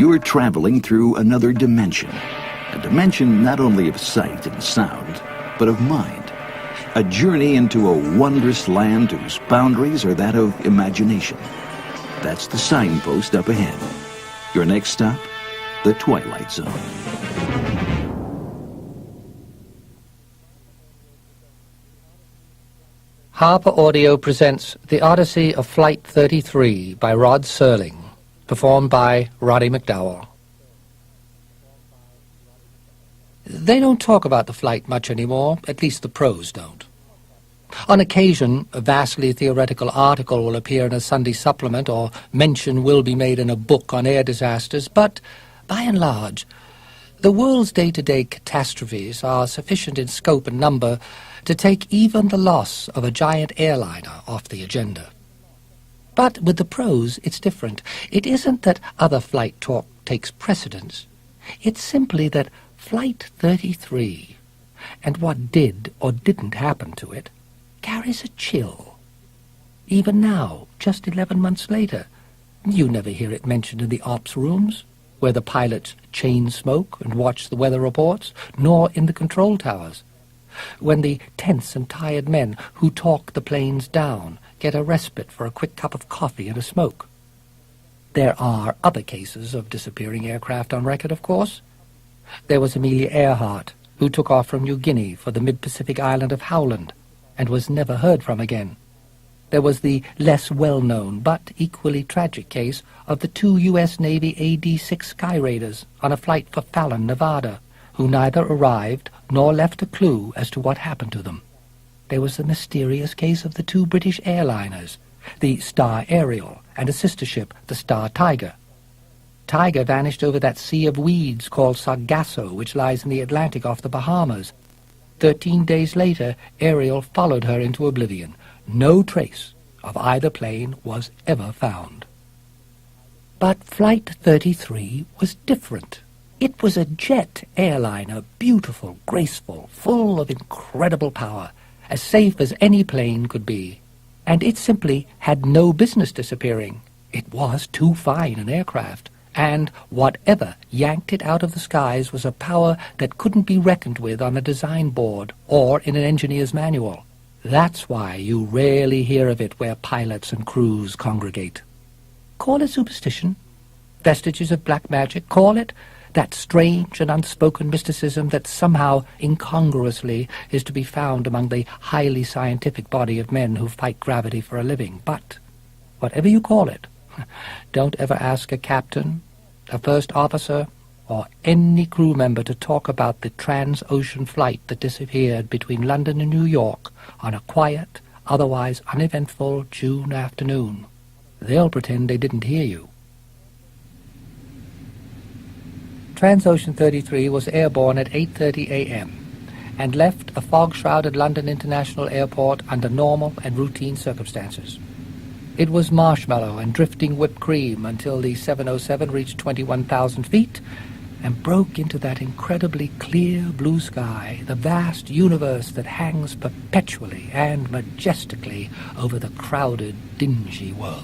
you're traveling through another dimension. A dimension not only of sight and sound, but of mind. A journey into a wondrous land whose boundaries are that of imagination. That's the signpost up ahead. Your next stop, the Twilight Zone. Harp Audio presents The Odyssey of Flight 33 by Rod Serling, performed by Roddy McDowall. They don't talk about the flight much anymore, at least the pros don't. On occasion, a vastly theoretical article will appear in a Sunday supplement, or mention will be made in a book on air disasters, but, by and large, the world's day-to-day catastrophes are sufficient in scope and number to take even the loss of a giant airliner off the agenda. But with the pros, it's different. It isn't that other flight talk takes precedence. It's simply that Flight 33, and what did or didn't happen to it, carries a chill. Even now, just 11 months later, you never hear it mentioned in the ops rooms, where the pilots chain smoke and watch the weather reports, nor in the control towers, when the tense and tired men who talk the planes down get a respite for a quick cup of coffee and a smoke. There are other cases of disappearing aircraft on record, of course. There was Amelia Earhart, who took off from New Guinea for the mid-Pacific island of Howland and was never heard from again. There was the less well-known but equally tragic case of the 2 U.S. Navy AD-6 Sky Raiders on a flight for Fallon, Nevada, who neither arrived nor left a clue as to what happened to them. There was the mysterious case of the 2 British airliners, the Star Ariel and a sister ship, the Star Tiger. Tiger vanished over that sea of weeds called Sargasso, which lies in the Atlantic off the Bahamas. 13 days later, Ariel followed her into oblivion. No trace of either plane was ever found. But Flight 33 was different. It was a jet airliner, beautiful, graceful, full of incredible power, as safe as any plane could be. And it simply had no business disappearing. It was too fine an aircraft, and whatever yanked it out of the skies was a power that couldn't be reckoned with on a design board or in an engineer's manual. That's why you rarely hear of it where pilots and crews congregate. Call it superstition, vestiges of black magic, call it that strange and unspoken mysticism that somehow incongruously is to be found among the highly scientific body of men who fight gravity for a living. But whatever you call it, don't ever ask a captain, a first officer, or any crew member to talk about the trans-ocean flight that disappeared between London and New York on a quiet, otherwise uneventful June afternoon. They'll pretend they didn't hear you. Transocean 33 was airborne at 8:30 a.m. and left a fog-shrouded London International Airport under normal and routine circumstances. It was marshmallow and drifting whipped cream until the 707 reached 21,000 feet and broke into that incredibly clear blue sky, the vast universe that hangs perpetually and majestically over the crowded, dingy world.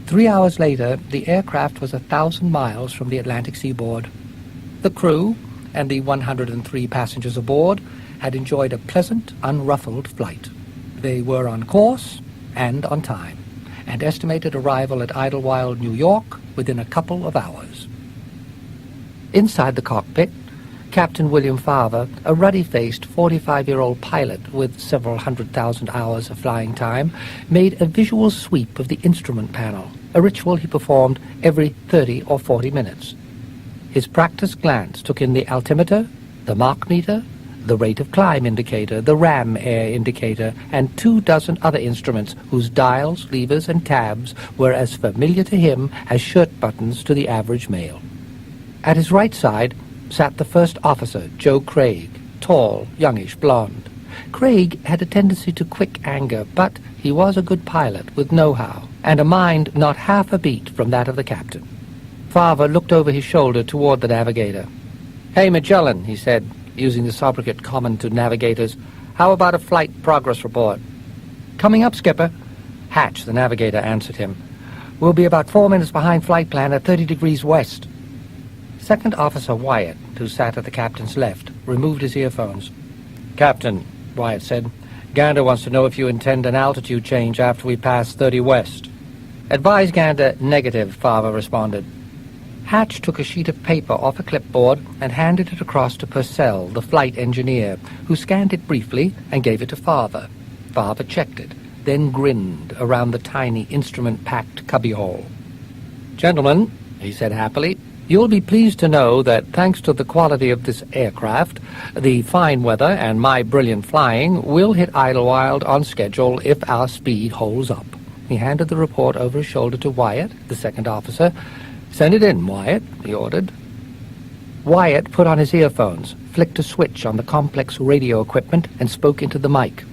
3 hours later, the aircraft was 1,000 miles from the Atlantic seaboard. The crew and the 103 passengers aboard had enjoyed a pleasant, unruffled flight. They were on course and on time, and estimated arrival at Idlewild, New York, within a couple of hours. Inside the cockpit, Captain William Farver, a ruddy-faced 45-year-old pilot with several 100,000 hours of flying time, made a visual sweep of the instrument panel, a ritual he performed every 30 or 40 minutes. His practiced glance took in the altimeter, the Mach meter, the rate of climb indicator, the ram air indicator, and 24 other instruments whose dials, levers, and tabs were as familiar to him as shirt buttons to the average male. At his right side sat the first officer, Joe Craig, tall, youngish, blond. Craig had a tendency to quick anger, but he was a good pilot with know-how, and a mind not half a beat from that of the captain. Farver looked over his shoulder toward the navigator. "Hey, Magellan," he said, using the sobriquet common to navigators, "how about a flight progress report?" "Coming up, Skipper." "Hatch," the navigator answered him. We'll be about 4 minutes behind flight plan at 30 degrees west. Second Officer Wyatt, who sat at the captain's left, removed his earphones. "Captain," Wyatt said, "Gander wants to know if you intend an altitude change after we pass 30 west." "Advise Gander negative," Farver responded. Hatch took a sheet of paper off a clipboard and handed it across to Purcell, the flight engineer, who scanned it briefly and gave it to Farver. Farver checked it, then grinned around the tiny instrument-packed cubbyhole. "Gentlemen," he said happily, "you'll be pleased to know that thanks to the quality of this aircraft, the fine weather and my brilliant flying, we'll hit Idlewild on schedule if our speed holds up." He handed the report over his shoulder to Wyatt, the second officer. "Send it in, Wyatt," he ordered. Wyatt put on his earphones, flicked a switch on the complex radio equipment, and spoke into the mic.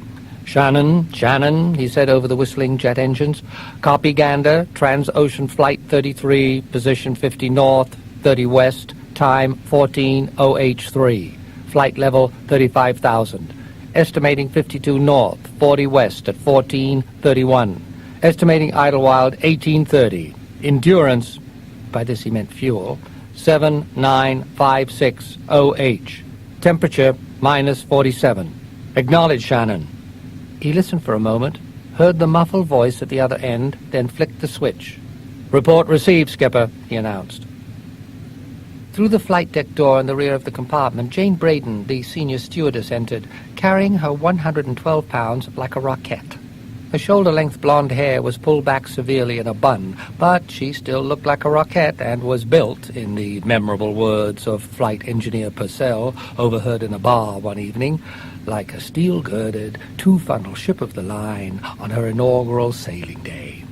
Shannon, he said over the whistling jet engines. "Copy Gander, Transocean Flight 33, position 50 north, 30 west, time 14:08:3, flight level 35,000. Estimating 52 north, 40 west at 14:31. Estimating Idlewild 18:30. Endurance," by this he meant fuel, 7956 OH. Temperature -47. "Acknowledge, Shannon." He listened for a moment, heard the muffled voice at the other end, then flicked the switch. "Report received, Skipper," he announced. Through the flight deck door in the rear of the compartment, Jane Braden, the senior stewardess, entered, carrying her 112 pounds like a rocket. Her shoulder-length blonde hair was pulled back severely in a bun, but she still looked like a rocket and was built, in the memorable words of flight engineer Purcell, overheard in a bar one evening, like a steel-girded, two-funnel ship of the line on her inaugural sailing day.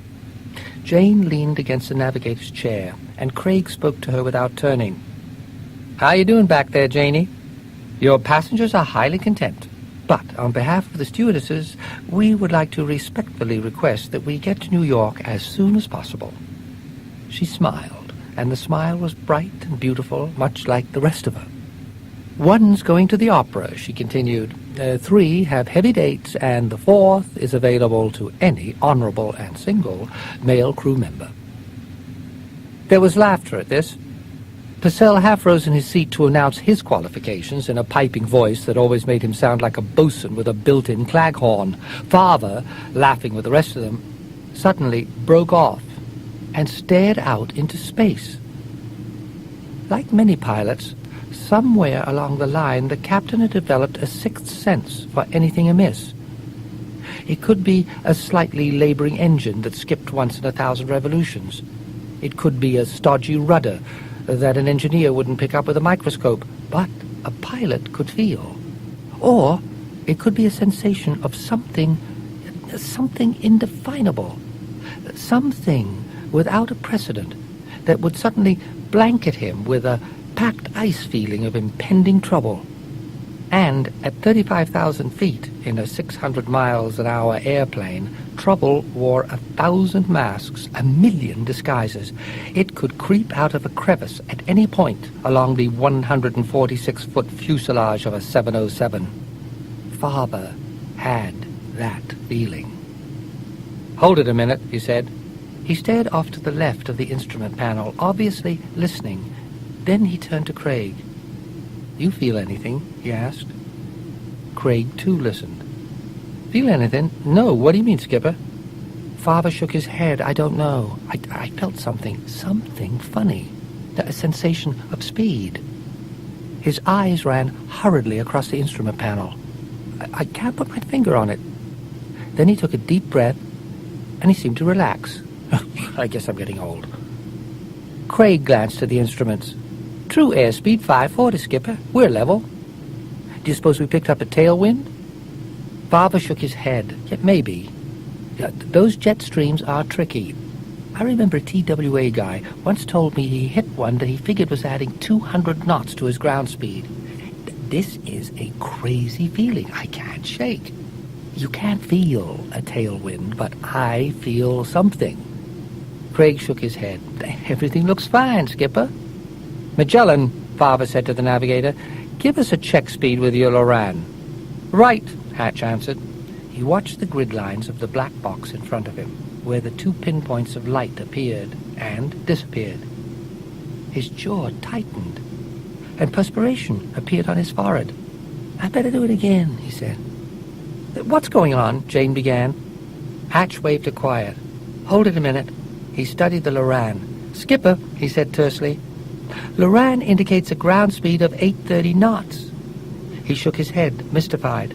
Jane leaned against the navigator's chair, and Craig spoke to her without turning. "How you doing back there, Janie? Your passengers are highly content. But on behalf of the stewardesses, we would like to respectfully request that we get to New York as soon as possible." She smiled, and the smile was bright and beautiful, much like the rest of her. "One's going to the opera," she continued. 3 have heavy dates, and the 4th is available to any honorable and single male crew member. There was laughter at this. Purcell half rose in his seat to announce his qualifications in a piping voice that always made him sound like a bosun with a built-in claghorn. Farver, laughing with the rest of them, suddenly broke off and stared out into space. Like many pilots, somewhere along the line the captain had developed a sixth sense for anything amiss. It could be a slightly laboring engine that skipped once in 1,000 revolutions. It could be a stodgy rudder that an engineer wouldn't pick up with a microscope, but a pilot could feel. Or it could be a sensation of something indefinable, something without a precedent that would suddenly blanket him with a packed ice feeling of impending trouble. And at 35,000 feet in a 600 miles an hour airplane, trouble wore 1,000 masks, 1,000,000 disguises. It could creep out of a crevice at any point along the 146-foot fuselage of a 707. Farber had that feeling. "Hold it a minute," he said. He stared off to the left of the instrument panel, obviously listening. Then he turned to Craig. "You feel anything?" he asked. Craig, too, listened. "Feel anything? No, what do you mean, Skipper?" Farber shook his head. "I don't know. I felt something funny, a sensation of speed." His eyes ran hurriedly across the instrument panel. I can't put my finger on it." Then he took a deep breath, and he seemed to relax. "I guess I'm getting old." Craig glanced at the instruments. "True airspeed 540, Skipper. We're level. Do you suppose we picked up a tailwind?" Farber shook his head. "Yeah, maybe. Those jet streams are tricky. I remember a TWA guy once told me he hit one that he figured was adding 200 knots to his ground speed. This is a crazy feeling I can't shake. You can't feel a tailwind, but I feel something." Craig shook his head. "Everything looks fine, Skipper." "Magellan," Farber said to the navigator, "give us a check speed with your Loran." "Right," Hatch answered. He watched the grid lines of the black box in front of him. where the 2 pinpoints of light appeared and disappeared. His jaw tightened, and perspiration appeared on his forehead. "I'd better do it again," he said. "What's going on?" Jane began. Hatch waved to quiet. "Hold it a minute." He studied the Loran. "Skipper," he said tersely, "Loran indicates a ground speed of 830 knots. He shook his head, mystified.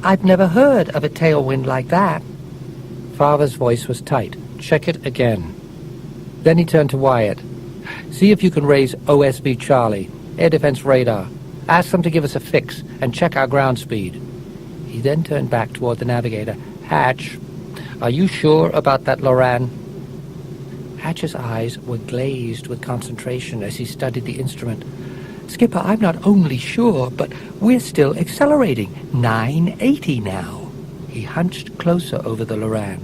"I've never heard of a tailwind like that." Father's voice was tight. "Check it again." Then he turned to Wyatt. "See if you can raise OSB Charlie, air defense radar. Ask them to give us a fix and check our ground speed." He then turned back toward the navigator. "Hatch, are you sure about that Loran?" Hatch's eyes were glazed with concentration as he studied the instrument. "Skipper, I'm not only sure, but we're still accelerating. 980 now." He hunched closer over the Loran.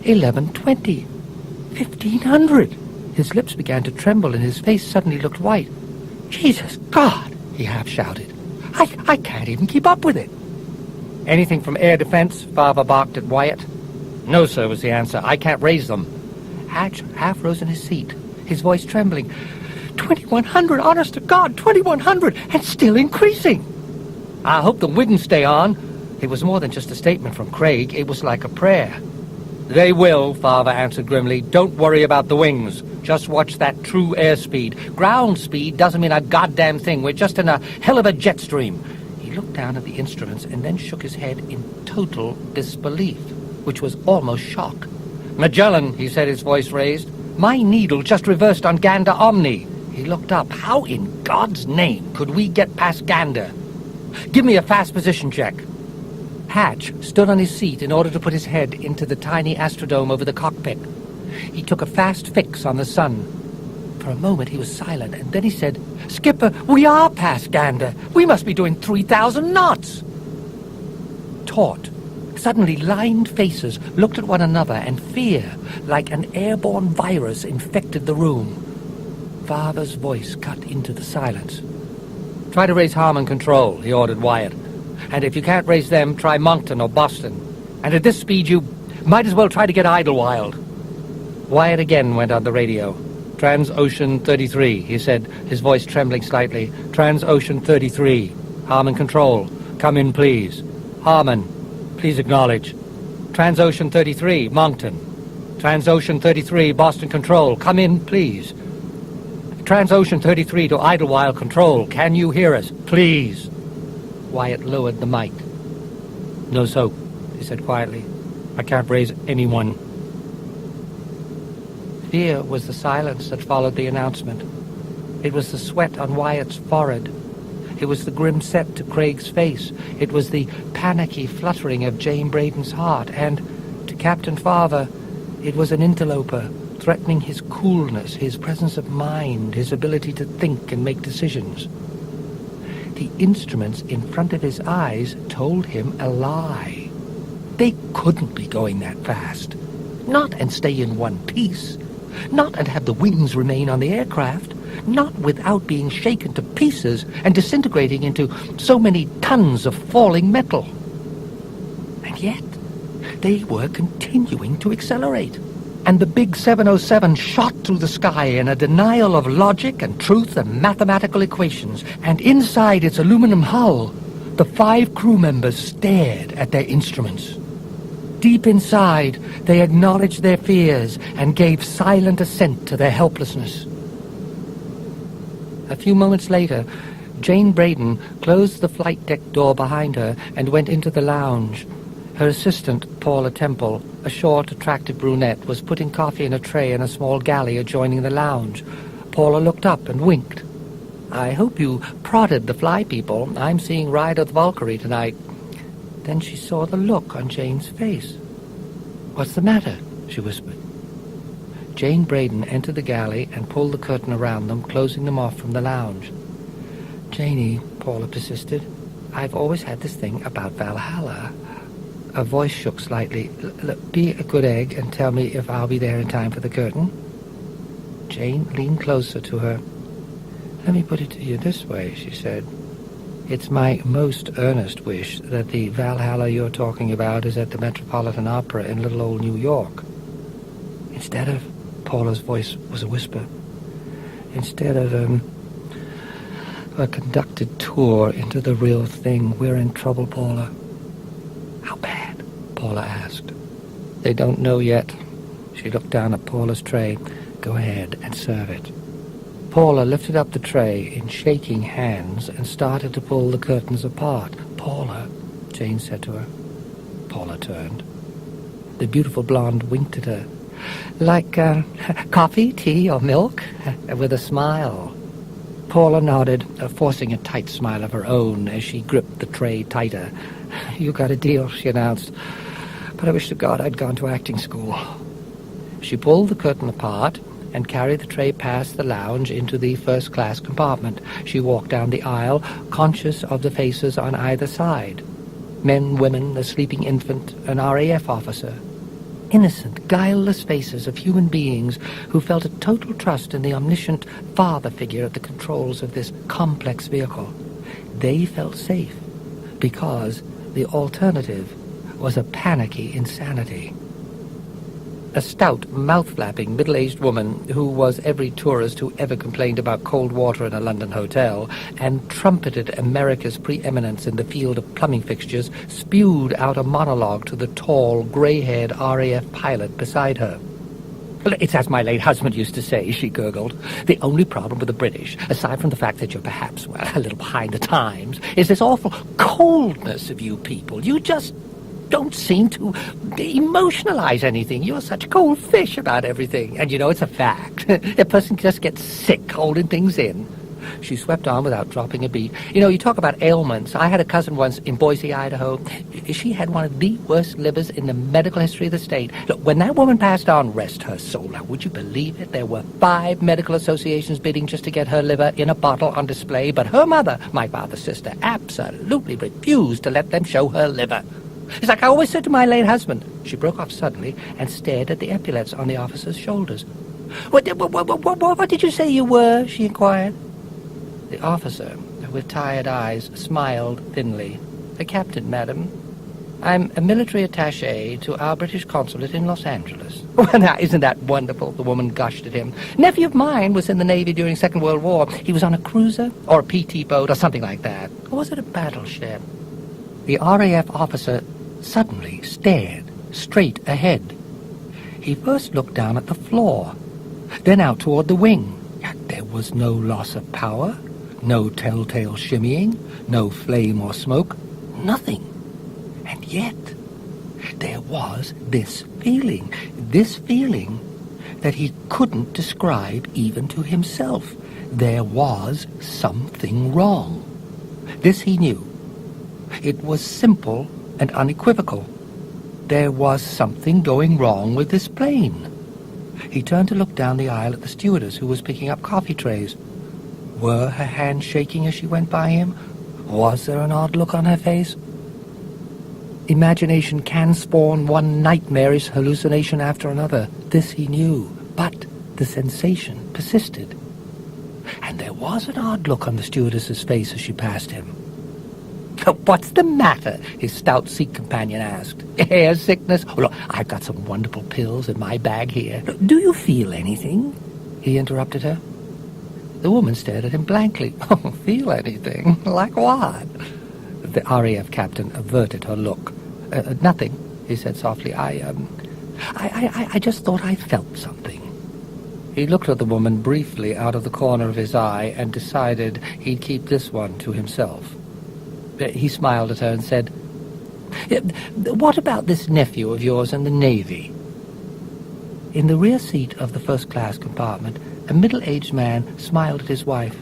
1120. 1500. His lips began to tremble and his face suddenly looked white. "Jesus God!" he half shouted. I can't even keep up with it." "Anything from air defense?" Father barked at Wyatt. "No, sir," was the answer. "I can't raise them." Hatch half rose in his seat, his voice trembling. 2100, honest to God, 2100, and still increasing. "I hope the wings stay on." It was more than just a statement from Craig. It was like a prayer. "They will," Father answered grimly. "Don't worry about the wings. Just watch that true airspeed. Ground speed doesn't mean a goddamn thing. We're just in a hell of a jet stream." He looked down at the instruments and then shook his head in total disbelief, which was almost shock. "Magellan," he said, his voice raised. "My needle just reversed on Gander Omni." He looked up. "How in God's name could we get past Gander? Give me a fast position check." Hatch stood on his seat in order to put his head into the tiny astrodome over the cockpit. He took a fast fix on the sun. For a moment he was silent, and then he said, "Skipper, we are past Gander. We must be doing 3,000 knots." Taut, suddenly lined faces looked at one another, and fear, like an airborne virus, infected the room. Father's voice cut into the silence. "Try to raise Harmon Control," he ordered Wyatt. "And if you can't raise them, try Moncton or Boston. And at this speed you might as well try to get Idlewild." Wyatt again went on the radio. "Transocean 33, he said, his voice trembling slightly. "Transocean 33. Harmon Control. Come in, please. Harmon, please acknowledge. Transocean 33, Moncton. Transocean 33, Boston Control. Come in, please. Transocean 33 to Idlewild Control. Can you hear us? Please." Wyatt lowered the mic. "No soap," he said quietly. "I can't raise anyone." Fear was the silence that followed the announcement. It was the sweat on Wyatt's forehead. It was the grim set to Craig's face. It was the panicky fluttering of Jane Braden's heart. And, to Captain Father, it was an interloper, threatening his coolness, his presence of mind, his ability to think and make decisions. The instruments in front of his eyes told him a lie. They couldn't be going that fast. Not and stay in one piece. Not and have the wings remain on the aircraft. Not without being shaken to pieces and disintegrating into so many tons of falling metal. And yet, they were continuing to accelerate. And the big 707 shot through the sky in a denial of logic and truth and mathematical equations. And inside its aluminum hull, the 5 crew members stared at their instruments. Deep inside, they acknowledged their fears and gave silent assent to their helplessness. A few moments later, Jane Braden closed the flight deck door behind her and went into the lounge. Her assistant, Paula Temple, a short, attractive brunette, was putting coffee in a tray in a small galley adjoining the lounge. Paula looked up and winked. "I hope you prodded the fly people. I'm seeing Ride of the Valkyrie tonight." Then she saw the look on Jane's face. "What's the matter?" she whispered. Jane Braden entered the galley and pulled the curtain around them, closing them off from the lounge. "Janie," Paula persisted, "I've always had this thing about Valhalla." Her voice shook slightly. Look, be a good egg and tell me if I'll be there in time for the curtain." Jane leaned closer to her. "Let me put it to you this way," she said. "It's my most earnest wish that the Valhalla you're talking about is at the Metropolitan Opera in little old New York. Instead of... Paula's voice was a whisper. Instead of, a conducted tour into the real thing, we're in trouble, Paula. How bad? Paula asked. They don't know yet. She looked down at Paula's tray. Go ahead and serve it. Paula lifted up the tray in shaking hands and started to pull the curtains apart. Paula, Jane said to her. Paula turned. The beautiful blonde winked at her. Like, coffee, tea, or milk? With a smile. Paula nodded, forcing a tight smile of her own as she gripped the tray tighter. You got a deal, she announced. But I wish to God I'd gone to acting school. She pulled the curtain apart and carried the tray past the lounge into the first-class compartment. She walked down the aisle, conscious of the faces on either side. Men, women, a sleeping infant, an RAF officer. Innocent, guileless faces of human beings who felt a total trust in the omniscient father figure at the controls of this complex vehicle. They felt safe because the alternative was a panicky insanity. A stout, mouth-flapping, middle-aged woman who was every tourist who ever complained about cold water in a London hotel and trumpeted America's preeminence in the field of plumbing fixtures spewed out a monologue to the tall, grey-haired RAF pilot beside her. It's as my late husband used to say, she gurgled. The only problem with the British, aside from the fact that you're perhaps, well, a little behind the times, is this awful coldness of you people. You just don't seem to emotionalize anything. You're such cold fish about everything. And you know, it's a fact. A person just gets sick holding things in. She swept on without dropping a beat. You know, you talk about ailments. I had a cousin once in Boise, Idaho. She had one of the worst livers in the medical history of the state. Look, when that woman passed on, rest her soul, now, would you believe it? There were 5 medical associations bidding just to get her liver in a bottle on display, but her mother, my father's sister, absolutely refused to let them show her liver. It's like I always said to my late husband. She broke off suddenly and stared at the epaulets on the officer's shoulders. What did you say you were? She inquired. The officer, with tired eyes, smiled thinly. A captain, madam. I'm a military attaché to our British consulate in Los Angeles. Well, now, isn't that wonderful? The woman gushed at him. Nephew of mine was in the Navy during Second World War. He was on a cruiser or a PT boat or something like that. Or was it a battleship? The RAF officer suddenly stared straight ahead. He first looked down at the floor, then out toward the wing. Yet there was no loss of power, no telltale shimmying, no flame or smoke, nothing. And yet there was this feeling that he couldn't describe even to himself. There was something wrong. This he knew. It was simple and unequivocal. There was something going wrong with this plane. He turned to look down the aisle at the stewardess who was picking up coffee trays. Were her hands shaking as she went by him? Was there an odd look on her face? Imagination can spawn one nightmarish hallucination after another. This he knew. But the sensation persisted. And there was an odd look on the stewardess's face as she passed him. What's the matter? His stout seat companion asked. Air sickness? Oh, look, I've got some wonderful pills in my bag here. Do you feel anything? He interrupted her. The woman stared at him blankly. Oh, feel anything? Like what? The RAF captain averted her look. Nothing, he said softly. I just thought I felt something. He looked at the woman briefly out of the corner of his eye and decided he'd keep this one to himself. He smiled at her and said, What about this nephew of yours in the Navy? In the rear seat of the first-class compartment, a middle-aged man smiled at his wife.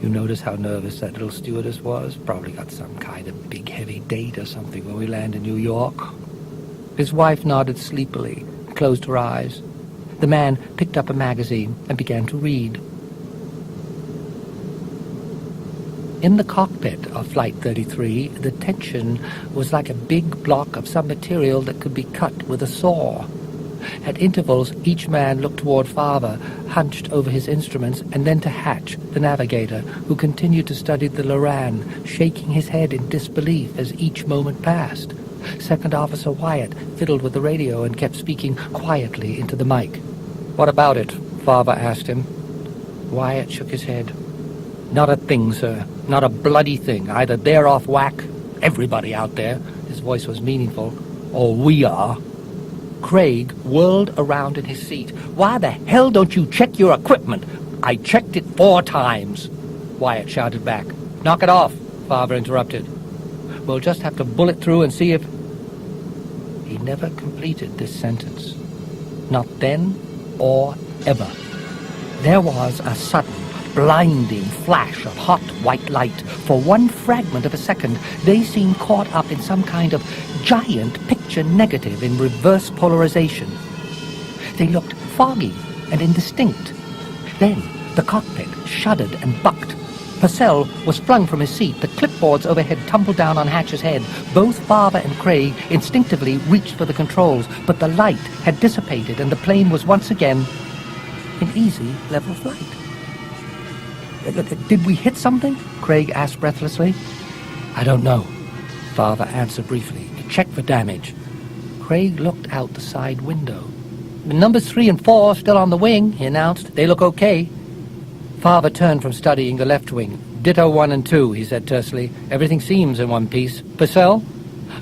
You notice how nervous that little stewardess was? Probably got some kind of big, heavy date or something when we land in New York. His wife nodded sleepily, closed her eyes. The man picked up a magazine and began to read. In the cockpit of Flight 33, the tension was like a big block of some material that could be cut with a saw. At intervals, each man looked toward father, hunched over his instruments, and then to Hatch, the navigator, who continued to study the Loran, shaking his head in disbelief as each moment passed. Second Officer Wyatt fiddled with the radio and kept speaking quietly into the mic. "What about it?" Farver asked him. Wyatt shook his head. "Not a thing, sir. Not a bloody thing. Either they're off whack, everybody out there," his voice was meaningful, "or we are." Craig whirled around in his seat. "Why the hell don't you check your equipment? I checked it 4 times. Wyatt shouted back. "Knock it off," Farver interrupted. "We'll just have to bullet through and see if—" He never completed this sentence. Not then or ever. There was a sudden, blinding flash of hot white light. For one fragment of a second, they seemed caught up in some kind of giant picture negative in reverse polarization. They looked foggy and indistinct. Then the cockpit shuddered and bucked. Purcell was flung from his seat. The clipboards overhead tumbled down on Hatch's head. Both Farver and Craig instinctively reached for the controls, but the light had dissipated and the plane was once again in easy level flight. "Did we hit something?" Craig asked breathlessly. "I don't know," Farver answered briefly. "Check for damage." Craig looked out the side window. "Numbers 3 and 4 still on the wing," he announced. "They look okay." Farver turned from studying the left wing. "Ditto 1 and 2, he said tersely. "Everything seems in one piece. Purcell,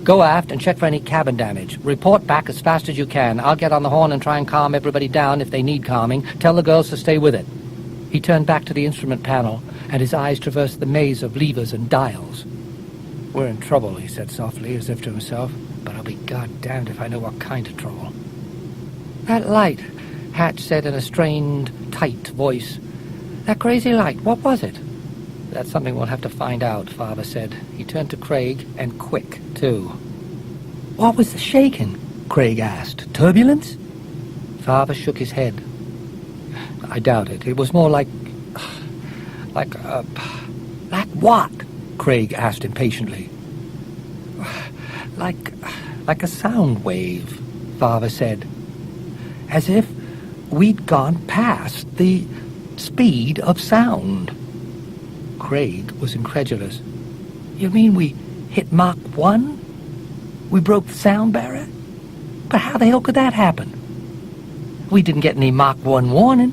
go aft and check for any cabin damage. Report back as fast as you can. I'll get on the horn and try and calm everybody down if they need calming. Tell the girls to stay with it." He turned back to the instrument panel, and his eyes traversed the maze of levers and dials. "We're in trouble," he said softly, as if to himself. "But I'll be goddamned if I know what kind of trouble." "That light," Hatch said in a strained, tight voice. "That crazy light, what was it?" "That's something we'll have to find out," Farver said. He turned to Craig, and quick, too. "What was the shaking?" Craig asked. "Turbulence?" Farver shook his head. "I doubt it. It was more like Like what?" Craig asked impatiently. Like a sound wave," Farver said. "As if we'd gone past the speed of sound." Craig was incredulous. "You mean we hit Mach 1? We broke the sound barrier? But how the hell could that happen? We didn't get any Mach 1 warning."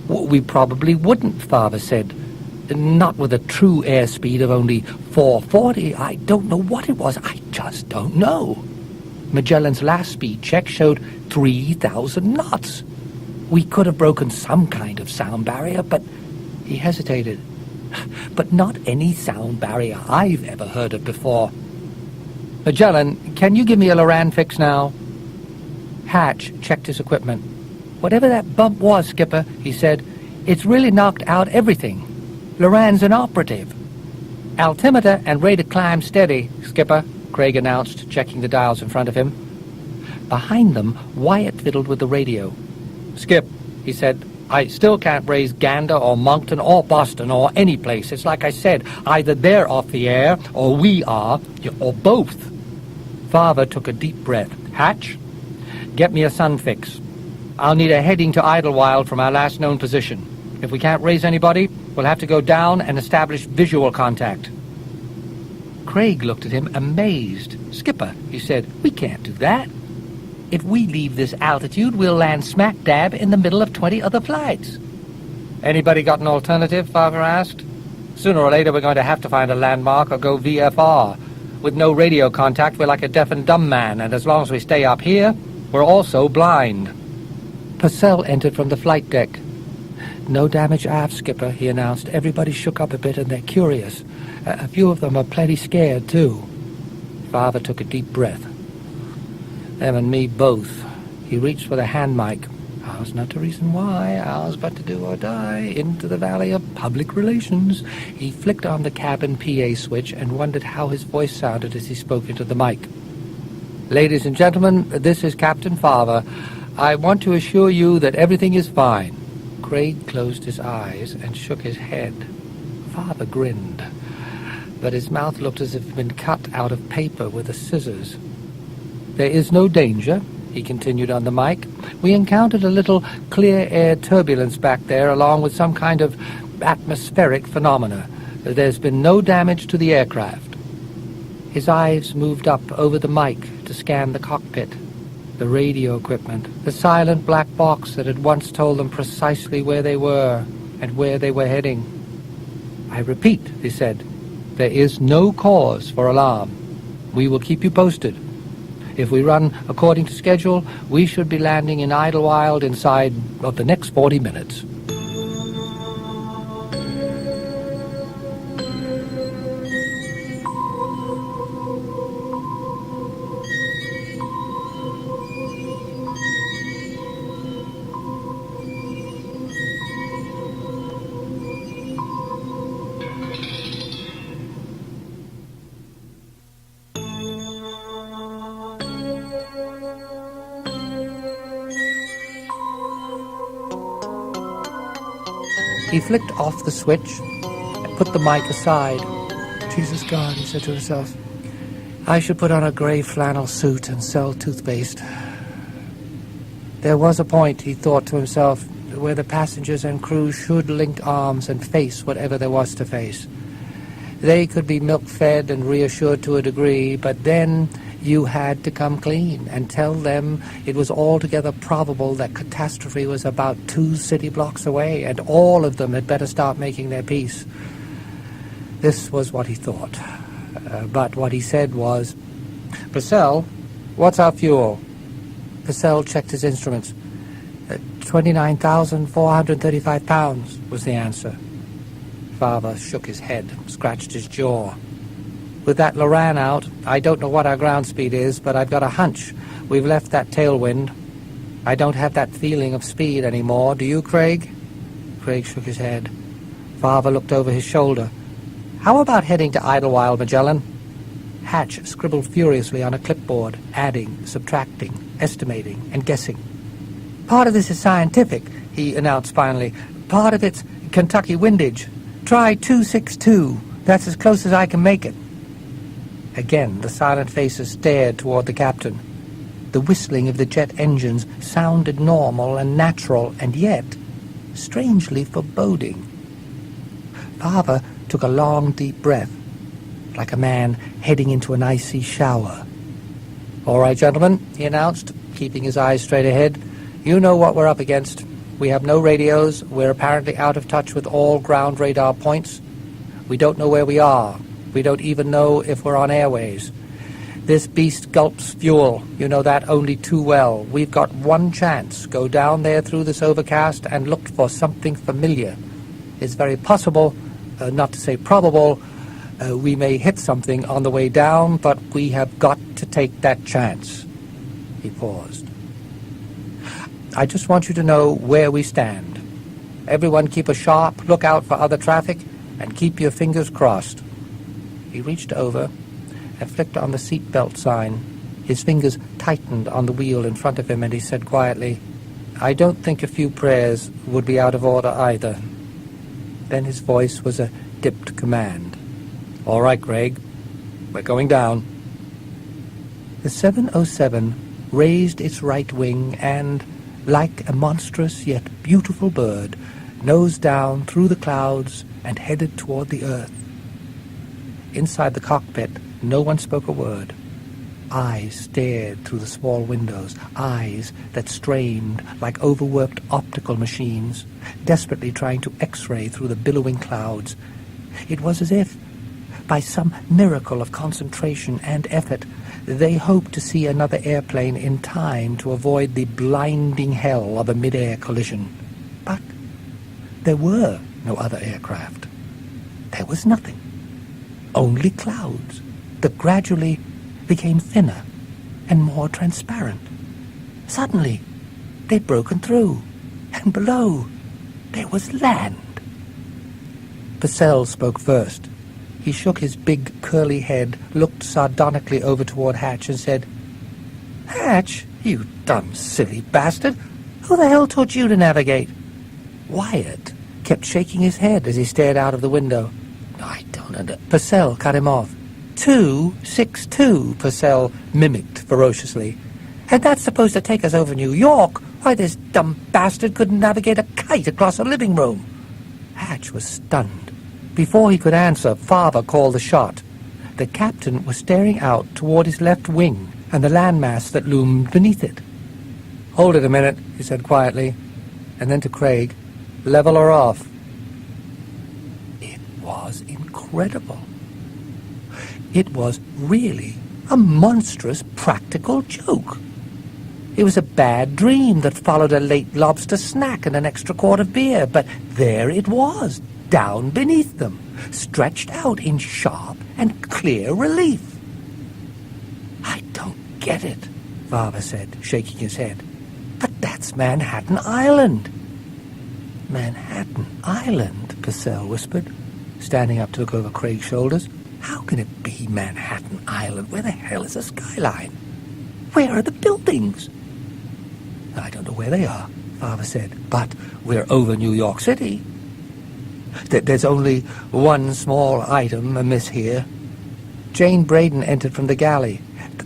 "We probably wouldn't," Farver said. "Not with a true airspeed of only 440. I don't know what it was. I just don't know. Magellan's last speed check showed 3,000 knots. We could have broken some kind of sound barrier, but..." He hesitated. "But not any sound barrier I've ever heard of before. Magellan, can you give me a Loran fix now?" Hatch checked his equipment. "Whatever that bump was, Skipper," he said, "it's really knocked out everything. Loran's inoperative." "Altimeter and rate of climb steady, Skipper," Craig announced, checking the dials in front of him. Behind them, Wyatt fiddled with the radio. "Skip," he said, "I still can't raise Gander or Moncton or Boston or any place. It's like I said, either they're off the air or we are, or both." Farver took a deep breath. "Hatch, get me a sun fix. I'll need a heading to Idlewild from our last known position. If we can't raise anybody, we'll have to go down and establish visual contact." Craig looked at him amazed. "Skipper," he said, "we can't do that. If we leave this altitude, we'll land smack dab in the middle of 20 other flights." "Anybody got an alternative?" Farver asked. "Sooner or later we're going to have to find a landmark or go VFR. With no radio contact, we're like a deaf and dumb man, and as long as we stay up here, we're also blind." Purcell entered from the flight deck. "No damage aft, Skipper," he announced. "Everybody shook up a bit and they're curious. A few of them are plenty scared, too." Farver took a deep breath. "Them and me both." He reached for the hand mic. "Ours not to reason why, ours but to do or die, into the valley of public relations." He flicked on the cabin PA switch and wondered how his voice sounded as he spoke into the mic. "Ladies and gentlemen, this is Captain Farver. I want to assure you that everything is fine." Craig closed his eyes and shook his head. Farver grinned, but his mouth looked as if it had been cut out of paper with the scissors. "There is no danger," he continued on the mic. "We encountered a little clear air turbulence back there along with some kind of atmospheric phenomena. There's been no damage to the aircraft." His eyes moved up over the mic to scan the cockpit, the radio equipment, the silent black box that had once told them precisely where they were and where they were heading. "I repeat," he said, "there is no cause for alarm. We will keep you posted. If we run according to schedule, we should be landing in Idlewild inside of the next 40 minutes. He flicked off the switch and put the mic aside. "Jesus God," he said to himself, "I should put on a grey flannel suit and sell toothpaste." There was a point, he thought to himself, where the passengers and crew should link arms and face whatever there was to face. They could be milk-fed and reassured to a degree, but then you had to come clean and tell them it was altogether probable that catastrophe was about 2 city blocks away, and all of them had better start making their peace. This was what he thought. But what he said was, "Purcell, what's our fuel?" Purcell checked his instruments. 29,435 pounds was the answer. Father shook his head, scratched his jaw. "With that Loran out, I don't know what our ground speed is, but I've got a hunch we've left that tailwind. I don't have that feeling of speed anymore. Do you, Craig?" Craig shook his head. Father looked over his shoulder. "How about heading to Idlewild, Magellan?" Hatch scribbled furiously on a clipboard, adding, subtracting, estimating, and guessing. "Part of this is scientific," he announced finally. "Part of it's Kentucky windage. Try 262. That's as close as I can make it." Again, the silent faces stared toward the captain. The whistling of the jet engines sounded normal and natural, and yet strangely foreboding. Father took a long, deep breath, like a man heading into an icy shower. "All right, gentlemen," he announced, keeping his eyes straight ahead. "You know what we're up against. We have no radios. We're apparently out of touch with all ground radar points. We don't know where we are. We don't even know if we're on airways. This beast gulps fuel. You know that only too well. We've got one chance. Go down there through this overcast and look for something familiar. It's very possible, not to say probable, we may hit something on the way down, but we have got to take that chance." He paused. "I just want you to know where we stand. Everyone keep a sharp lookout for other traffic and keep your fingers crossed." He reached over and flicked on the seatbelt sign. His fingers tightened on the wheel in front of him, and he said quietly, "I don't think a few prayers would be out of order either." Then his voice was a dipped command. "All right, Craig, we're going down." The 707 raised its right wing and, like a monstrous yet beautiful bird, nosed down through the clouds and headed toward the earth. Inside the cockpit, no one spoke a word. Eyes stared through the small windows, eyes that strained like overworked optical machines, desperately trying to X-ray through the billowing clouds. It was as if, by some miracle of concentration and effort, they hoped to see another airplane in time to avoid the blinding hell of a mid-air collision. But there were no other aircraft. There was nothing. Only clouds that gradually became thinner and more transparent. Suddenly, they'd broken through, and below, there was land. Purcell spoke first. He shook his big, curly head, looked sardonically over toward Hatch, and said, "Hatch, you dumb, silly bastard! Who the hell taught you to navigate?" Wyatt kept shaking his head as he stared out of the window. "I don't know." Purcell cut him off. 262, Purcell mimicked ferociously. "And that's supposed to take us over New York. Why, this dumb bastard couldn't navigate a kite across a living room." Hatch was stunned. Before he could answer, Father called the shot. The captain was staring out toward his left wing and the landmass that loomed beneath it. "Hold it a minute," he said quietly, and then to Craig, "Level her off." It was incredible. It was really a monstrous practical joke. It was a bad dream that followed a late lobster snack and an extra quart of beer, but there it was, down beneath them, stretched out in sharp and clear relief. "I don't get it," Father said, shaking his head. "But that's Manhattan Island." "Manhattan Island," Purcell whispered, standing up to look over Craig's shoulders. "How can it be Manhattan Island? Where the hell is the skyline? Where are the buildings?" "I don't know where they are," Father said, "but we're over New York City. There's only one small item amiss here." Jane Braden entered from the galley.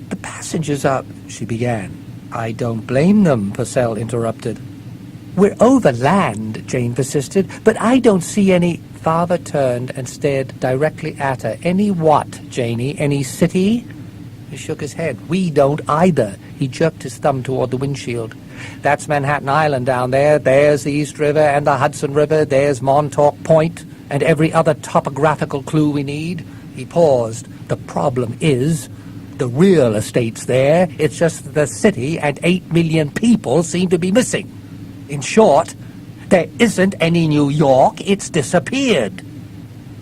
The passengers are..." she began. "I don't blame them," Purcell interrupted. "We're over land," Jane persisted, "but I don't see any..." Father turned and stared directly at her. "Any what, Janie? Any city?" He shook his head. "We don't either." He jerked his thumb toward the windshield. "That's Manhattan Island down there. There's the East River and the Hudson River. There's Montauk Point and every other topographical clue we need." He paused. "The problem is, the real estate's there. It's just that the city and 8 million people seem to be missing. In short, there isn't any New York. It's disappeared."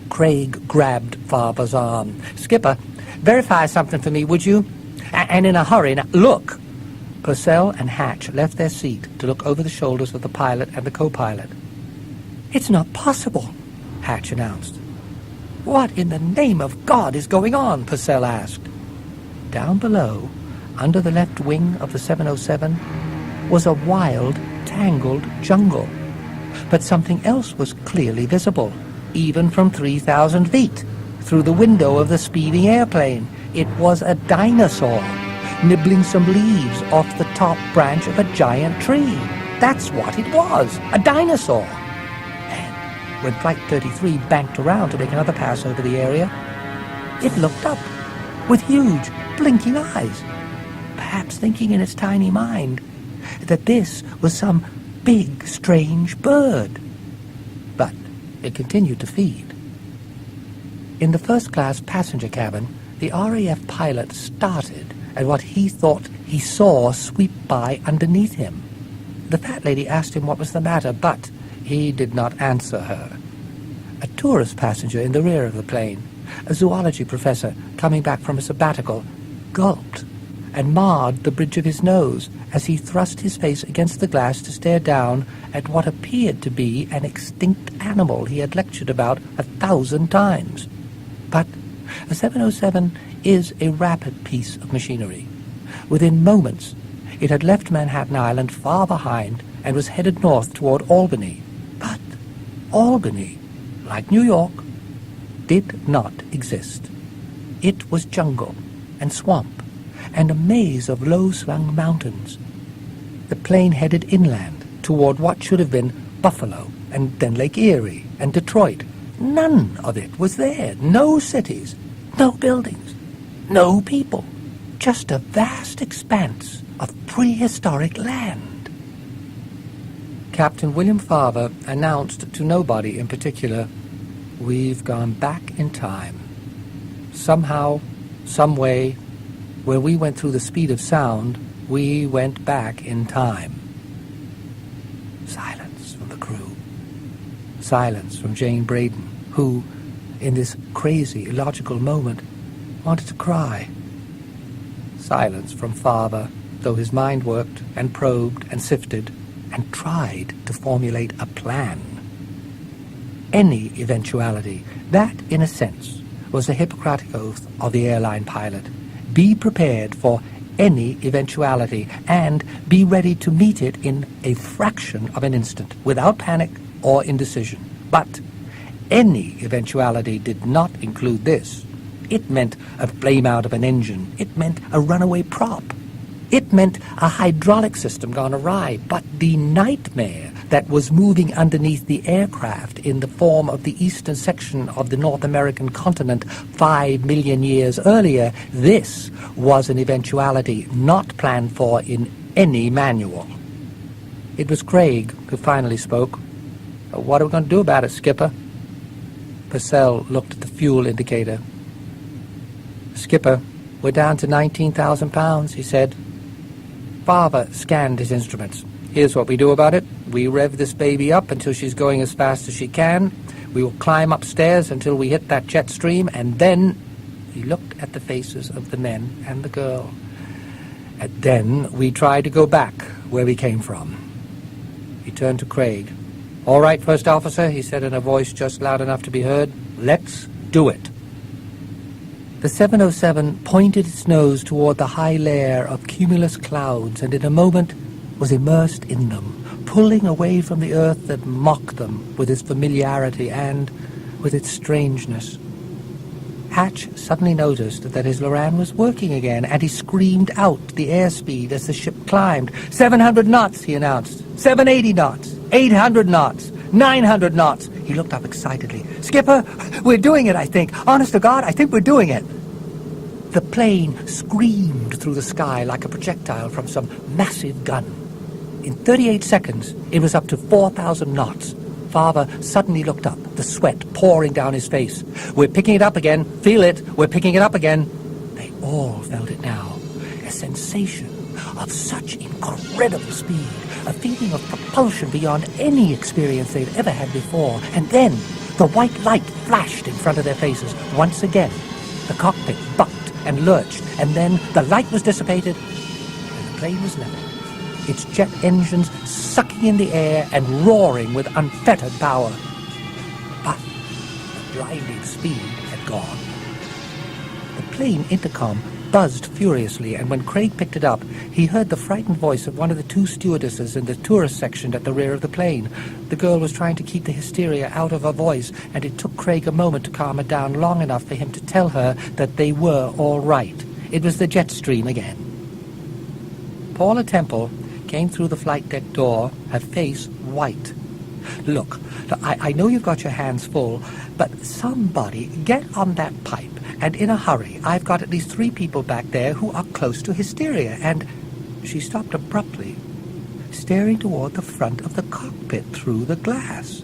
Craig grabbed Father's arm. "Skipper, verify something for me, would you? And in a hurry. Now, look." Purcell and Hatch left their seat to look over the shoulders of the pilot and the co-pilot. "It's not possible," Hatch announced. "What in the name of God is going on?" Purcell asked. Down below, under the left wing of the 707, was a wild, tangled jungle. But something else was clearly visible, even from 3,000 feet, through the window of the speeding airplane. It was a dinosaur, nibbling some leaves off the top branch of a giant tree. That's what it was, a dinosaur. And when Flight 33 banked around to make another pass over the area, it looked up with huge, blinking eyes, perhaps thinking in its tiny mind that this was some big, strange bird. But it continued to feed. In the first-class passenger cabin, the RAF pilot started at what he thought he saw sweep by underneath him. The fat lady asked him what was the matter, but he did not answer her. A tourist passenger in the rear of the plane, a zoology professor coming back from a sabbatical, gulped and marred the bridge of his nose as he thrust his face against the glass to stare down at what appeared to be an extinct animal he had lectured about 1,000 times. But a 707 is a rapid piece of machinery. Within moments, it had left Manhattan Island far behind and was headed north toward Albany. But Albany, like New York, did not exist. It was jungle and swamp and a maze of low-slung mountains. The plane headed inland toward what should have been Buffalo and then Lake Erie and Detroit. None of it was there. No cities, no buildings, no people. Just a vast expanse of prehistoric land. Captain William Farver announced to nobody in particular, "We've gone back in time. Somehow, some way, where we went through the speed of sound, we went back in time." Silence from the crew. Silence from Jane Braden, who, in this crazy, illogical moment, wanted to cry. Silence from Father, though his mind worked and probed and sifted and tried to formulate a plan. Any eventuality, that, in a sense, was the Hippocratic oath of the airline pilot. Be prepared for any eventuality and be ready to meet it in a fraction of an instant, without panic or indecision. But any eventuality did not include this. It meant a flame out of an engine. It meant a runaway prop. It meant a hydraulic system gone awry, but the nightmare that was moving underneath the aircraft in the form of the eastern section of the North American continent 5 million years earlier, this was an eventuality not planned for in any manual. It was Craig who finally spoke. "What are we going to do about it, Skipper?" Purcell looked at the fuel indicator. "Skipper, we're down to 19,000 pounds, he said. Father scanned his instruments. "Here's what we do about it. We rev this baby up until she's going as fast as she can. We will climb upstairs until we hit that jet stream, and then—" He looked at the faces of the men and the girl. "And then we try to go back where we came from." He turned to Craig. "All right, first officer," he said in a voice just loud enough to be heard. "Let's do it." The 707 pointed its nose toward the high layer of cumulus clouds and in a moment was immersed in them, pulling away from the earth that mocked them with its familiarity and with its strangeness. Hatch suddenly noticed that his Loran was working again, and he screamed out the airspeed as the ship climbed. 700 knots, he announced. 780 knots. 800 knots. 900 knots. He looked up excitedly. "Skipper, we're doing it, I think. Honest to God, I think we're doing it." The plane screamed through the sky like a projectile from some massive gun. In 38 seconds, it was up to 4,000 knots. Father suddenly looked up, the sweat pouring down his face. "We're picking it up again. Feel it. We're picking it up again." They all felt it now. A sensation of such incredible speed, a feeling of propulsion beyond any experience they'd ever had before. And then the white light flashed in front of their faces once again. The cockpit bucked and lurched, and then the light was dissipated, and the plane was level, its jet engines sucking in the air and roaring with unfettered power. But the blinding speed had gone. The plane intercom buzzed furiously, and when Craig picked it up, he heard the frightened voice of one of the two stewardesses in the tourist section at the rear of the plane. The girl was trying to keep the hysteria out of her voice, and it took Craig a moment to calm her down long enough for him to tell her that they were all right. It was the jet stream again. Paula Temple came through the flight deck door, her face white. Look, I know you've got your hands full, but somebody get on that pipe, and in a hurry. I've got at least 3 people back there who are close to hysteria, and—" She stopped abruptly, staring toward the front of the cockpit through the glass.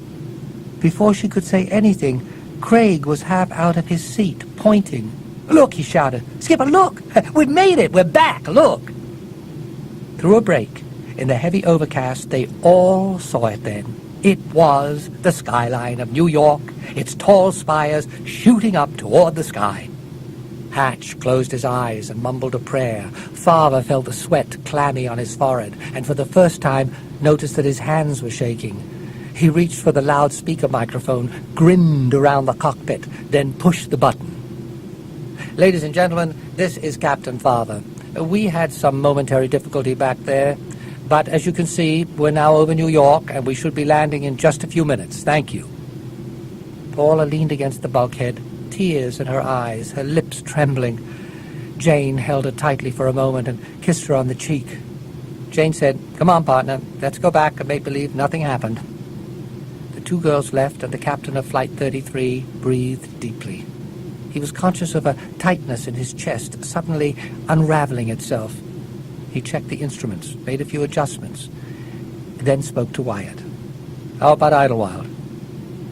Before she could say anything, Craig was half out of his seat, pointing. "Look," he shouted. "Skipper, look! We've made it! We're back! Look!" Through a break in the heavy overcast, they all saw it then. It was the skyline of New York, its tall spires shooting up toward the sky. Hatch closed his eyes and mumbled a prayer. Father felt the sweat clammy on his forehead, and for the first time noticed that his hands were shaking. He reached for the loudspeaker microphone, grinned around the cockpit, then pushed the button. "Ladies and gentlemen, this is Captain Father. We had some momentary difficulty back there, but as you can see, we're now over New York, and we should be landing in just a few minutes. Thank you." Paula leaned against the bulkhead, tears in her eyes, her lips trembling. Jane held her tightly for a moment and kissed her on the cheek. Jane said, "Come on, partner, let's go back and make believe nothing happened." The 2 girls left, and the captain of Flight 33 breathed deeply. He was conscious of a tightness in his chest, suddenly unraveling itself. He checked the instruments, made a few adjustments, then spoke to Wyatt. "How about Idlewild?"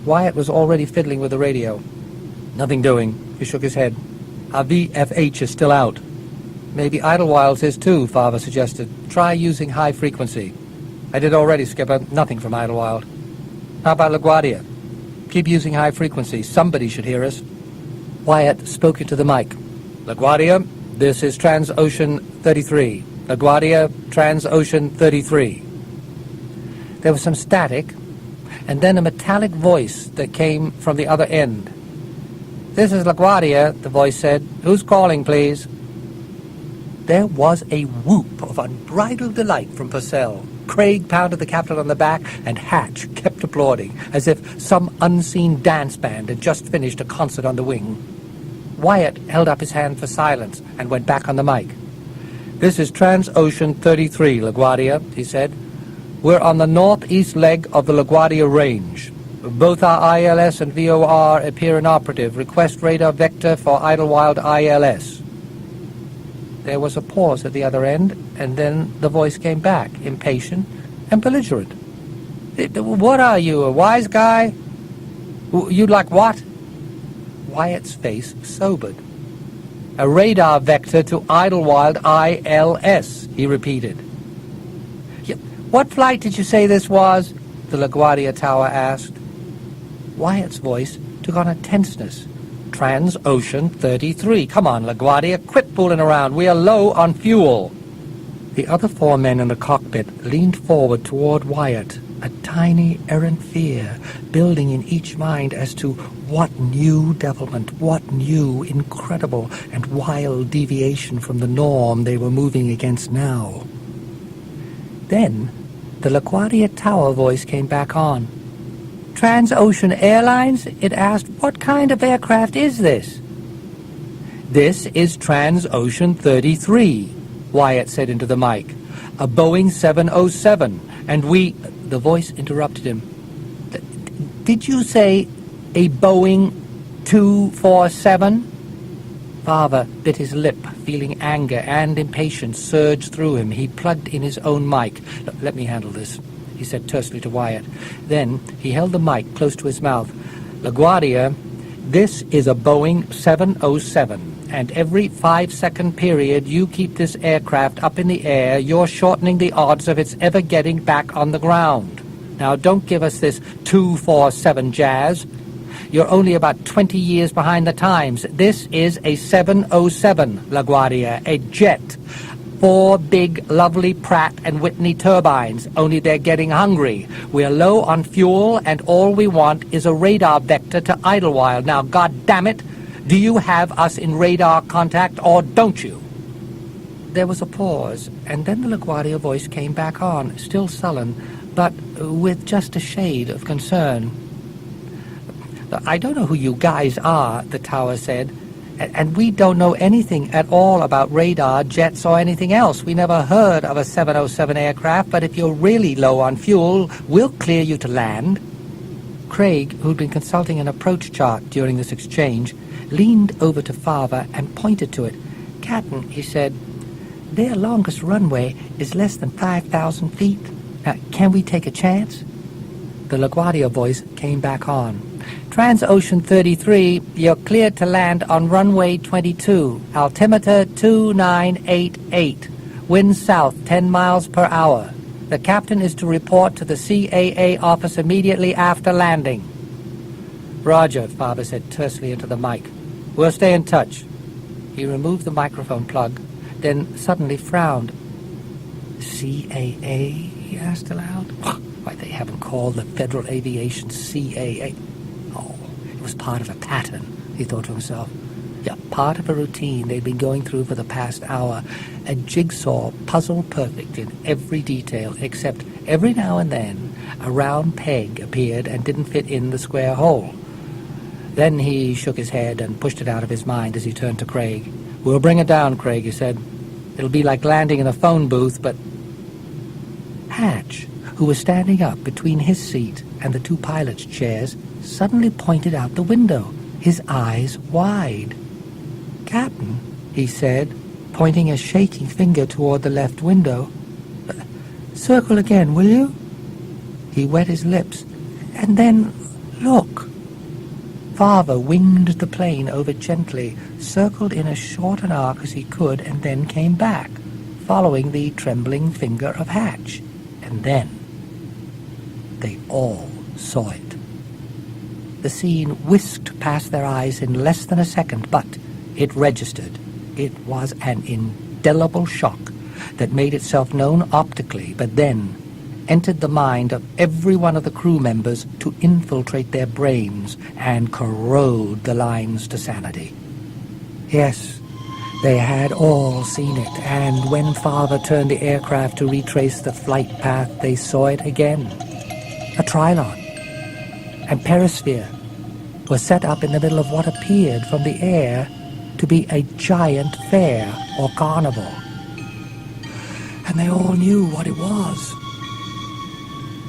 Wyatt was already fiddling with the radio. "Nothing doing." He shook his head. "Our VFH is still out." "Maybe Idlewild's is too," Father suggested. "Try using high frequency." "I did already, Skipper. Nothing from Idlewild." "How about LaGuardia?" "Keep using high frequency. Somebody should hear us." Wyatt spoke into the mic. "LaGuardia, this is Transocean 33. LaGuardia, Transocean 33. There was some static, and then a metallic voice that came from the other end. "This is LaGuardia," the voice said. "Who's calling, please?" There was a whoop of unbridled delight from Purcell. Craig pounded the captain on the back, and Hatch kept applauding, as if some unseen dance band had just finished a concert on the wing. Wyatt held up his hand for silence and went back on the mic. This is Transocean 33, LaGuardia, he said. We're on the northeast leg of the LaGuardia Range. Both our ILS and VOR appear inoperative. Request radar vector for Idlewild ILS. There was a pause at the other end, and then the voice came back, impatient and belligerent. What are you, a wise guy? You'd like what? Wyatt's face sobered. A radar vector to Idlewild ILS, he repeated. What flight did you say this was? The LaGuardia tower asked. Wyatt's voice took on a tenseness. Transocean 33. Come on, LaGuardia, quit fooling around. We are low on fuel. The other four men in the cockpit leaned forward toward Wyatt, a tiny, errant fear building in each mind as to what new devilment, what new, incredible, and wild deviation from the norm they were moving against now. Then, the LaGuardia tower voice came back on. Transocean Airlines? It asked, what kind of aircraft is this? This is Transocean 33, Wyatt said into the mic. A Boeing 707, and we... The voice interrupted him. Did you say a Boeing 247? Father bit his lip, feeling anger and impatience surge through him. He plugged in his own mic. Let me handle this, he said tersely to Wyatt. Then he held the mic close to his mouth. LaGuardia, this is a Boeing 707, and every 5-second period you keep this aircraft up in the air, you're shortening the odds of its ever getting back on the ground. Now, don't give us this 247 jazz. You're only about 20 years behind the times. This is a 707, LaGuardia, a jet. 4 big, lovely Pratt and Whitney turbines, only they're getting hungry. We're low on fuel, and all we want is a radar vector to Idlewild. Now, God damn it, do you have us in radar contact, or don't you? There was a pause, and then the LaGuardia voice came back on, still sullen, but with just a shade of concern. I don't know who you guys are, the tower said, and we don't know anything at all about radar, jets, or anything else. We never heard of a 707 aircraft, but if you're really low on fuel, we'll clear you to land. Craig, who'd been consulting an approach chart during this exchange, leaned over to Farver and pointed to it. Captain, he said, their longest runway is less than 5,000 feet. Now, can we take a chance? The LaGuardia voice came back on. Transocean 33, you're cleared to land on runway 22, altimeter 2988, wind south 10 miles per hour. The captain is to report to the CAA office immediately after landing. Roger, Farver said tersely into the mic. We'll stay in touch. He removed the microphone plug, then suddenly frowned. CAA, he asked aloud. Why, they haven't called the Federal Aviation CAA. Oh, it was part of a pattern, he thought to himself. Yeah, part of a routine they'd been going through for the past hour. A jigsaw puzzle perfect in every detail, except every now and then a round peg appeared and didn't fit in the square hole. Then he shook his head and pushed it out of his mind as he turned to Craig. We'll bring it down, Craig, he said. It'll be like landing in a phone booth, but... Hatch, who was standing up between his seat and the 2 pilots' chairs, suddenly pointed out the window, his eyes wide. Captain, he said, pointing a shaking finger toward the left window. Circle again, will you? He wet his lips. And then, look. Farver winged the plane over gently, circled in as short an arc as he could, and then came back, following the trembling finger of Hatch. And then they all saw it. The scene whisked past their eyes in less than a second, but it registered. It was an indelible shock that made itself known optically, but then entered the mind of every one of the crew members to infiltrate their brains and corrode the lines to sanity. Yes, they had all seen it, and when Farver turned the aircraft to retrace the flight path, they saw it again. A Trilon and Perisphere were set up in the middle of what appeared from the air to be a giant fair or carnival. and they all knew what it was.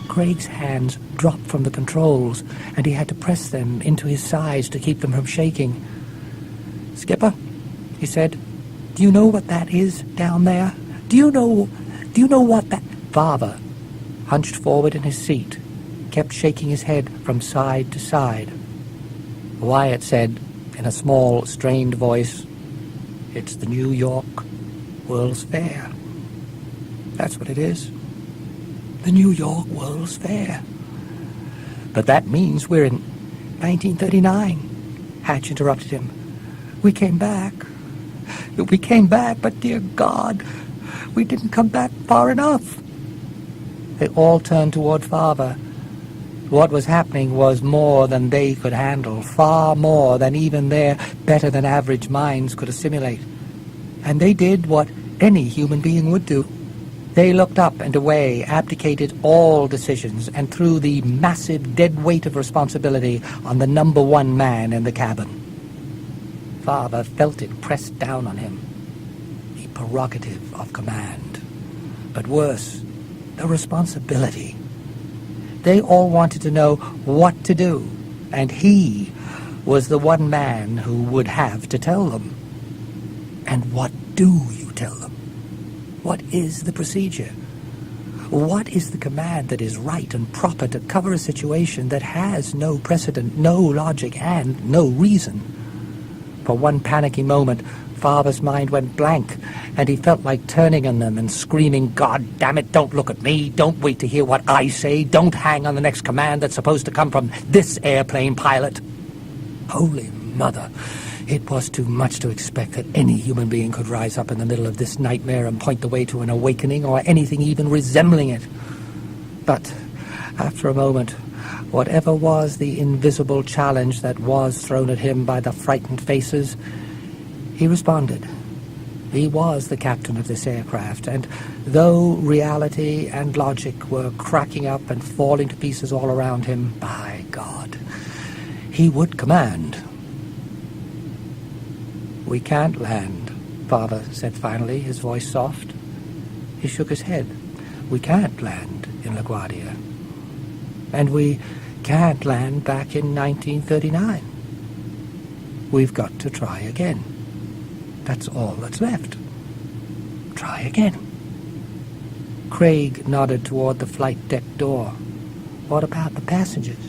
Craig's hands dropped from the controls, and he had to press them into his sides to keep them from shaking. "Skipper," he said, "do you know what that is down there? Do you know what that—" Father, hunched forward in his seat, kept shaking his head from side to side. Wyatt said, in a small, strained voice, "It's the New York World's Fair. That's what it is. The New York World's Fair." "But that means we're in 1939, Hatch interrupted him. We came back, but dear God, we didn't come back far enough." They all turned toward Father. What was happening was more than they could handle, far more than even their better-than-average minds could assimilate. And they did what any human being would do. They looked up and away, abdicated all decisions, and threw the massive dead weight of responsibility on the number one man in the cabin. Father felt it pressed down on him, the prerogative of command. But worse, the responsibility. They all wanted to know what to do, and he was the one man who would have to tell them. And what do you tell them? What is the procedure? What is the command that is right and proper to cover a situation that has no precedent, no logic, and no reason? For one panicky moment, Father's mind went blank, and he felt like turning on them and screaming, "God damn it, don't look at me, don't wait to hear what I say, don't hang on the next command that's supposed to come from this airplane pilot." Holy Mother! It was too much to expect that any human being could rise up in the middle of this nightmare and point the way to an awakening or anything even resembling it. But after a moment, whatever was the invisible challenge that was thrown at him by the frightened faces, he responded. He was the captain of this aircraft, and though reality and logic were cracking up and falling to pieces all around him, by God, he would command. "We can't land," Father said finally, his voice soft. He shook his head. "We can't land in LaGuardia. And we can't land back in 1939. We've got to try again. That's all that's left. Try again." Craig nodded toward the flight deck door. "What about the passengers?"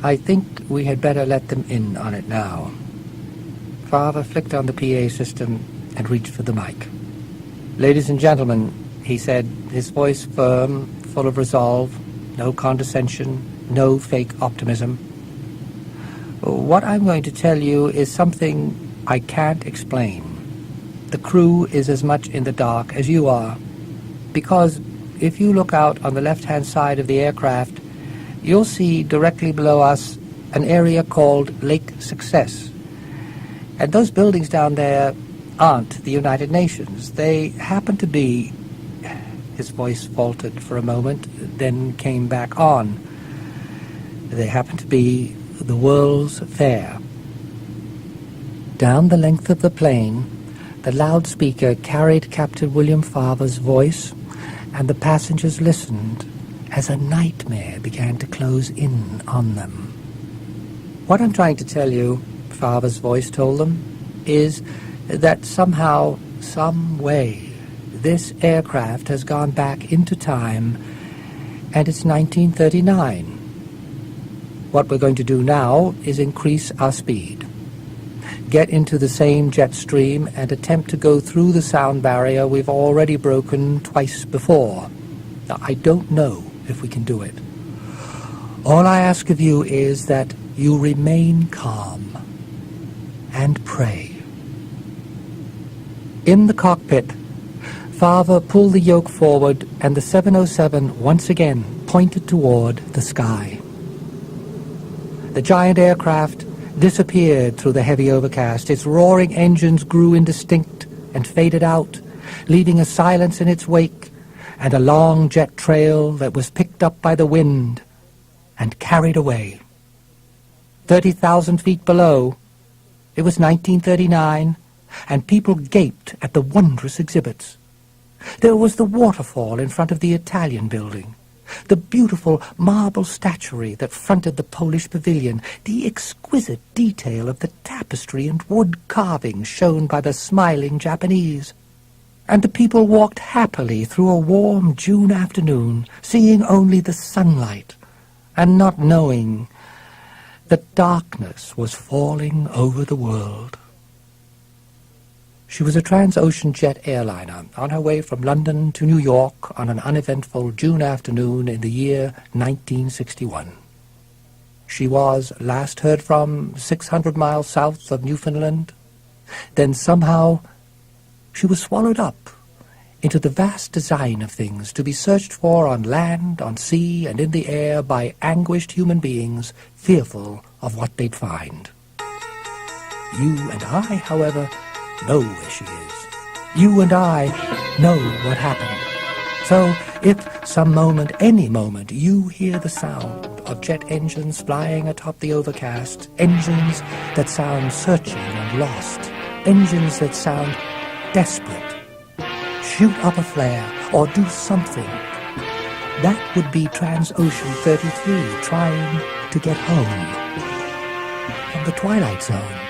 "I think we had better let them in on it now." Father flicked on the PA system and reached for the mic. "Ladies and gentlemen," he said, his voice firm, full of resolve, no condescension, no fake optimism. "What I'm going to tell you is something I can't explain. The crew is as much in the dark as you are, because if you look out on the left-hand side of the aircraft, you'll see directly below us an area called Lake Success. And those buildings down there aren't the United Nations. They happen to be—" His voice faltered for a moment, then came back on. "They happen to be the World's Fair." Down the length of the plane, the loudspeaker carried Captain William Father's voice, and the passengers listened as a nightmare began to close in on them. "What I'm trying to tell you," Father's voice told them, "is that somehow, some way, this aircraft has gone back into time, and it's 1939. What we're going to do now is increase our speed, get into the same jet stream, and attempt to go through the sound barrier we've already broken twice before. Now, I don't know if we can do it. All I ask of you is that you remain calm and pray." In the cockpit, Father pulled the yoke forward, and the 707 once again pointed toward the sky. The giant aircraft disappeared through the heavy overcast. Its roaring engines grew indistinct and faded out, leaving a silence in its wake and a long jet trail that was picked up by the wind and carried away. 30,000 feet below, it was 1939, and people gaped at the wondrous exhibits. There was the waterfall in front of the Italian building, the beautiful marble statuary that fronted the Polish pavilion, the exquisite detail of the tapestry and wood carvings shown by the smiling Japanese. And the people walked happily through a warm June afternoon, seeing only the sunlight, and not knowing that darkness was falling over the world. She was a transocean jet airliner on her way from London to New York on an uneventful June afternoon in the year 1961. She was last heard from 600 miles south of Newfoundland. Then somehow she was swallowed up into the vast design of things to be searched for on land, on sea, and in the air by anguished human beings fearful of what they'd find. You and I, however, know where she is. You and I know what happened. So if some moment, any moment, you hear the sound of jet engines flying atop the overcast, engines that sound searching and lost, engines that sound desperate, shoot up a flare or do something, that would be Transocean 33 trying to get home from the Twilight Zone.